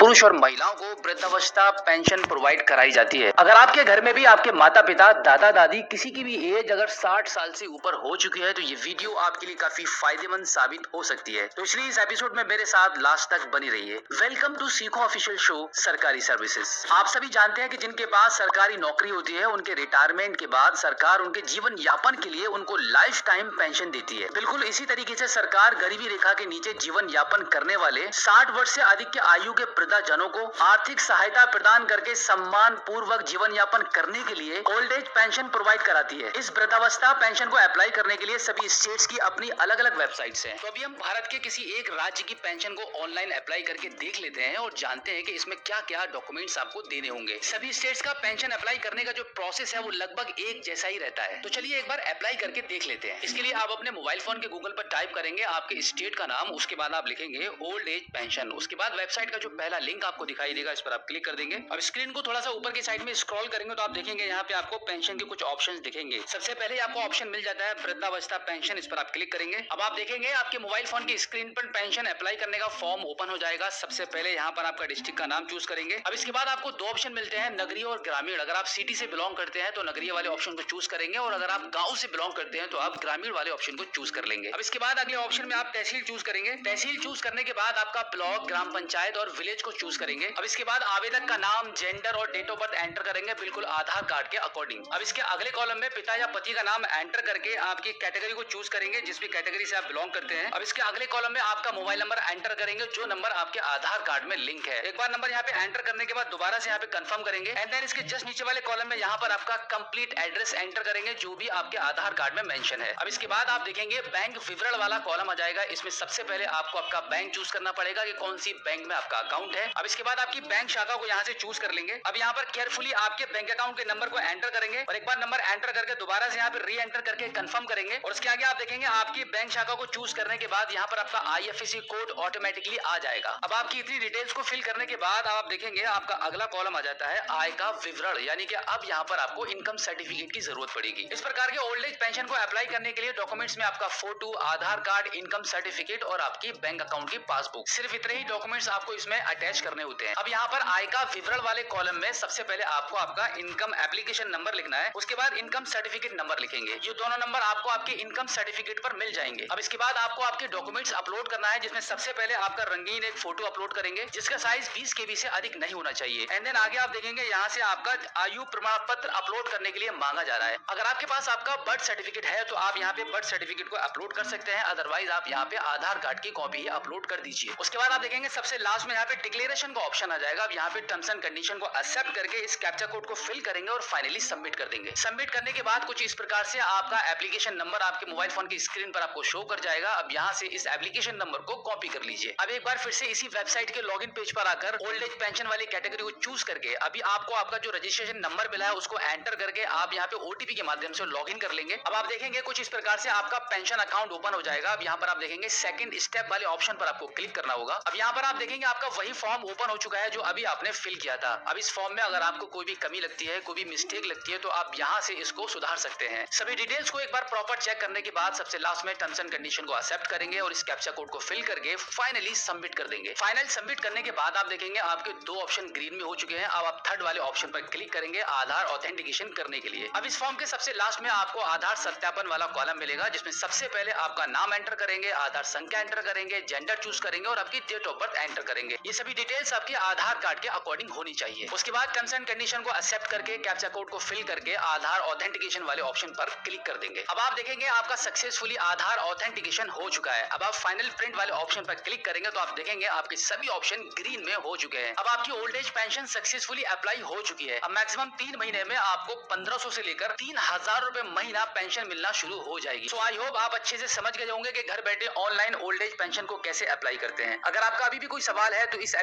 पुरुष और महिलाओं को वृद्धावस्था पेंशन प्रोवाइड कराई जाती है। अगर आपके घर में भी आपके माता पिता, दादा दादी, किसी की भी एज अगर 60 साल से ऊपर हो चुकी है तो ये वीडियो आपके लिए काफी फायदेमंद साबित हो सकती है। तो इसलिए इस एपिसोड में मेरे साथ लास्ट तक बनी रहिए। वेलकम टू सीखो ऑफिशियल शो सरकारी सर्विसेज। आप सभी जानते हैं कि जिनके पास सरकारी नौकरी होती है उनके रिटायरमेंट के बाद सरकार उनके जीवन यापन के लिए उनको लाइफ टाइम पेंशन देती है। बिल्कुल इसी तरीके से सरकार गरीबी रेखा के नीचे जीवन यापन करने वाले 60 वर्ष से अधिक के आयु के वृद्धाजनों को आर्थिक सहायता प्रदान करके सम्मान पूर्वक जीवन यापन करने के लिए ओल्ड एज पेंशन प्रोवाइड कराती है। इस वृद्धावस्था पेंशन को अप्लाई करने के लिए सभी स्टेट्स की अपनी अलग अलग वेबसाइट्स हैं। तो अभी हम भारत के किसी एक राज्य की पेंशन को ऑनलाइन अप्लाई करके देख लेते हैं और जानते हैं कि इसमें क्या क्या डॉक्यूमेंट्स आपको देने होंगे। सभी स्टेट्स का पेंशन अप्लाई करने का जो प्रोसेस है वो लगभग एक जैसा ही रहता है। तो चलिए एक बार अप्लाई करके देख लेते हैं। इसके लिए आप अपने मोबाइल फोन के गूगल पर टाइप करेंगे आपके स्टेट का नाम, उसके बाद आप लिखेंगे ओल्ड एज पेंशन, उसके बाद वेबसाइट का जो पहला लिंक आपको दिखाई देगा इस पर आप क्लिक कर देंगे। अब स्क्रीन को थोड़ा सा ऊपर की साइड में स्क्रॉल करेंगे तो आप देखेंगे यहाँ पे आपको पेंशन के कुछ ऑप्शंस दिखेंगे। सबसे पहले आपको ऑप्शन मिल जाता है वृद्धावस्था पेंशन, इस पर आप क्लिक करेंगे। अब आप देखेंगे आपके मोबाइल फोन की स्क्रीन पर पेंशन अप्लाई करने का फॉर्म ओपन हो जाएगा। सबसे पहले यहाँ पर आपका डिस्ट्रिक्ट का नाम चूज करेंगे। अब इसके बाद आपको दो ऑप्शन मिलते हैं, नगरीय और ग्रामीण। अगर आप सिटी से बिलोंग करते हैं तो नगरीय वाले ऑप्शन को चूज करेंगे और अगर आप गाँव से बिलोंग करते हैं तो आप ग्रामीण वाले ऑप्शन को चूज कर लेंगे। अब इसके बाद अगले ऑप्शन में आप तहसील चूज करेंगे। तहसील चूज करने के बाद आपका ब्लॉक, ग्राम पंचायत और विलेज को चूज करेंगे। अब इसके बाद आवेदक का नाम, जेंडर और डेट ऑफ बर्थ एंटर करेंगे बिल्कुल आधार कार्ड के अकॉर्डिंग। अब इसके अगले कॉलम में पिता या पति का नाम एंटर करके आपकी कैटेगरी को चूज करेंगे, जिस भी कैटेगरी से आप बिलोंग करते हैं। अब इसके अगले कॉलम में आपका मोबाइल नंबर एंटर करेंगे जो नंबर आपके आधार कार्ड में लिंक है। एक बार नंबर यहाँ पे एंटर करने के बाद दोबारा से यहाँ पे कंफर्म करेंगे एंड देन इसके जस्ट नीचे वाले कॉलम में यहाँ पर आपका कंप्लीट एड्रेस एंटर करेंगे जो भी आपके आधार कार्ड में मेंशन है। अब इसके बाद आप देखेंगे बैंक विवरण वाला कॉलम आ जाएगा। इसमें सबसे पहले आपको आपका बैंक चूज करना पड़ेगा कि कौन सी बैंक में आपका अकाउंट है। अब इसके बाद आपकी बैंक शाखा को यहाँ से चूज कर लेंगे। अब यहाँ पर केयरफुली आपके बैंक अकाउंट के नंबर को एंटर करेंगे और एक बार नंबर एंटर करके दोबारा से यहाँ पे री एंटर करके कंफर्म करेंगे और उसके आगे आप देखेंगे आपकी बैंक शाखा को चूज करने के बाद यहाँ पर आपका IFSC कोड ऑटोमेटिकली आ जाएगा। अब आपकी इतनी डिटेल्स को फिल करने के बाद आप देखेंगे आपका अगला कॉलम आ जाता है आय का विवरण, यानी कि अब यहाँ पर आपको इनकम सर्टिफिकेट की जरूरत पड़ेगी। इस प्रकार के ओल्ड एज पेंशन को अप्लाई करने के लिए डॉक्यूमेंट्स में आपका फोटो, आधार कार्ड, इनकम सर्टिफिकेट और आपकी बैंक अकाउंट की पासबुक, सिर्फ इतने ही डॉक्यूमेंट्स आपको इसमें अटैच करने होते हैं। अब यहाँ पर आय का विवरण वाले कॉलम में सबसे पहले आपको आपका इनकम एप्लीकेशन नंबर लिखना है, उसके बाद इनकम सर्टिफिकेट नंबर लिखेंगे। ये दोनों नंबर आपको आपके इनकम सर्टिफिकेट पर मिल जाएंगे। अब इसके बाद आपको आपके डॉक्यूमेंट्स अपलोड करना है, जिसमें सबसे पहले आपका रंगीन एक फोटो अपलोड करेंगे जिसका साइज 20 KB से अधिक नहीं होना चाहिए। एंड देन आगे आप देखेंगे यहाँ से आपका आयु प्रमाण पत्र अपलोड करने के लिए मांगा जा रहा है। अगर आपके पास आपका बर्थ सर्टिफिकेट है तो आप यहाँ पे बर्थ सर्टिफिकेट को अपलोड कर सकते हैं, अदरवाइज आप यहाँ पे आधार कार्ड की कॉपी ही अपलोड कर दीजिए। उसके बाद आप देखेंगे सबसे लास्ट में यहाँ पे डिक्लेरेशन का ऑप्शन आ जाएगा। अब यहाँ पे टर्म्स एंड कंडीशन को एक्सेप्ट करके इस कैप्चा कोड को फिल करेंगे और फाइनली सबमिट कर देंगे। सबमिट करने के बाद कुछ इस प्रकार से आपका एप्लीकेशन नंबर आपके मोबाइल फोन की स्क्रीन पर आपको शो कर जाएगा। अब यहाँ से इस एप्लीकेशन नंबर को कॉपी कर लीजिए। अब एक बार फिर से इसी वेबसाइट के लॉगिन पेज पर आकर ओल्ड एज पेंशन वाली कैटेगरी को चूज करके अभी आपको आपका जो रजिस्ट्रेशन नंबर मिला है उसको एंटर करके आप यहाँ पे OTP के माध्यम से लॉगिन कर लेंगे। अब आप देखेंगे कुछ इस प्रकार से आपका पेंशन अकाउंट ओपन हो जाएगा। अब यहाँ पर आप देखेंगे सेकंड स्टेप वाले ऑप्शन पर आपको क्लिक करना होगा। अब यहाँ पर आप देखेंगे आपका वही फॉर्म ओपन हो चुका है जो अभी आपने फिल किया था। अब इस फॉर्म में अगर आपको कोई भी कमी लगती है, कोई भी मिस्टेक लगती है तो आप यहाँ से इसको सुधार सकते हैं। सभी डिटेल्स को एक बार प्रॉपर चेक करने के बाद सबसे लास्ट में टर्म्स एंड कंडीशन को एक्सेप्ट करेंगे और इस कैप्चा कोड को फिल करके फाइनली सबमिट कर देंगे। फाइनल सबमिट करने के बाद आप देखेंगे आपके दो ऑप्शन ग्रीन में हो चुके हैं। अब आप थर्ड वाले ऑप्शन पर क्लिक करेंगे आधार ऑथेंटिकेशन करने के लिए। अब इस फॉर्म के सबसे लास्ट में आपको आधार सत्यापन वाला कॉलम मिलेगा, जिसमें सबसे पहले आपका नाम एंटर करेंगे, आधार संख्या एंटर करेंगे, जेंडर चूज करेंगे और आपकी डेट ऑफ बर्थ एंटर करेंगे। ये सभी डिटेल्स आपके आधार कार्ड के अकॉर्डिंग होनी चाहिए। उसके बाद टर्म्स एंड कंडीशन को एक्सेप्ट करके कैप्चा कोड को फिल करके आधार ऑथेंटिकेशन वाले ऑप्शन पर क्लिक कर देंगे। अब आप देखेंगे आपका सक्सेसफुली आधार ऑथेंटिकेशन हो चुका है। अब आप फाइनल प्रिंट वाले ऑप्शन पर क्लिक करेंगे तो आप देखेंगे आपके सभी ऑप्शन ग्रीन में हो चुके हैं। अब आपकी old age pension successfully apply हो चुकी है। अब मैक्सिमम 3 महीने में आपको 1500 से लेकर 3000 रुपए महीना पेंशन मिलना शुरू हो जाएगी। सो आई होप आप अच्छे से समझ गए होंगे कि घर बैठे ऑनलाइन ओल्ड एज पेंशन को कैसे अप्लाई करते हैं। अगर आपका अभी भी कोई सवाल है तो इस